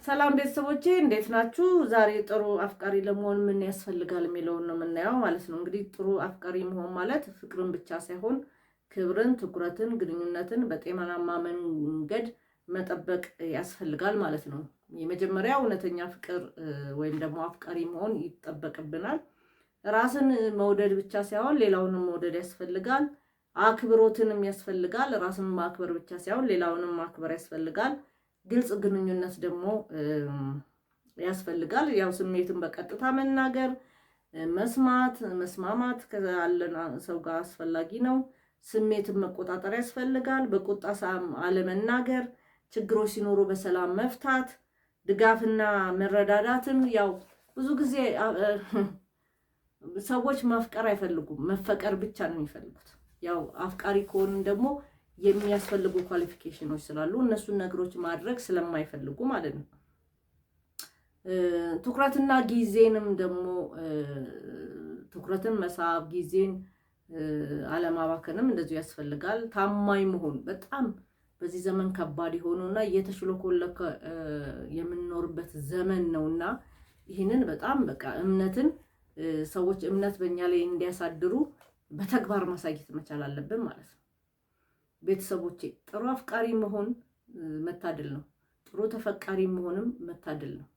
ሰላም ቤተሰቦቼ እንዴት ናችሁ? ዛሬ ጥሩ አፍቃሪ ለመሆን ምን ያስፈልጋል የሚለውን ነው የምናየው ማለት ነው። እንግዲህ ጥሩ አፍቃሪ መሆን ማለት ፍቅርን ብቻ ሳይሆን ክብርን፣ ትኩረትን፣ ግንኙነትን በጤናማ መንገድ መጠበቅ ያስፈልጋል ማለት ነው። የመጀመሪያው እውነተኛ ፍቅር ወይም ደግሞ አፍቃሪ መሆን ይጠበቅብናል። ራስን መውደድ ብቻ ሳይሆን ሌላውንም መውደድ ያስፈልጋል። አክብሮትንም ያስፈልጋል። ራስን ማክበር ብቻ ሳይሆን ሌላውንም ማክበር ያስፈልጋል። ግልጽ ግንኙነት ደግሞ ያስፈልጋል። ያው ስሜትን በቀጥታ መናገር፣ መስማት፣ መስማማት ካለን ሰው ጋር አስፈላጊ ነው። ስሜትን መቆጣጠር ያስፈልጋል። በቁጣ አለመናገር፣ ችግሮች ሲኖሩ በሰላም መፍታት፣ ድጋፍና መረዳዳትም ያው ብዙ ጊዜ ሰዎች ማፍቀር አይፈልጉም፣ መፈቀር ብቻ ነው የሚፈልጉት። ያው አፍቃሪ ከሆንን ደግሞ የሚያስፈልጉ ኳሊፊኬሽኖች ስላሉ እነሱን ነገሮች ማድረግ ስለማይፈልጉ ማለት ነው። ትኩረትና ጊዜንም ደግሞ ትኩረትን መሳብ፣ ጊዜን አለማባከንም እንደዚሁ ያስፈልጋል። ታማኝ መሆን በጣም በዚህ ዘመን ከባድ የሆነውና እየተሽለኮለከ የምንኖርበት ዘመን ነውና ይህንን በጣም በቃ ሰዎች እምነት በእኛ ላይ እንዲያሳድሩ በተግባር ማሳየት መቻል አለብን ማለት ነው። ቤተሰቦቼ ጥሩ አፍቃሪ መሆን መታደል ነው። ጥሩ ተፈቃሪ መሆንም መታደል ነው።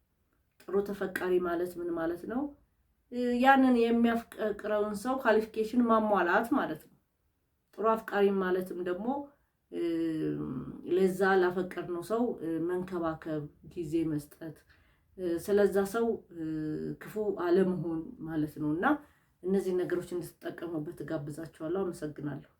ጥሩ ተፈቃሪ ማለት ምን ማለት ነው? ያንን የሚያፈቅረውን ሰው ኳሊፊኬሽን ማሟላት ማለት ነው። ጥሩ አፍቃሪ ማለትም ደግሞ ለዛ ላፈቀርነው ሰው መንከባከብ፣ ጊዜ መስጠት፣ ስለዛ ሰው ክፉ አለመሆን ማለት ነውና እነዚህ ነገሮች እንድትጠቀሙበት ጋብዛችኋለሁ። አመሰግናለሁ።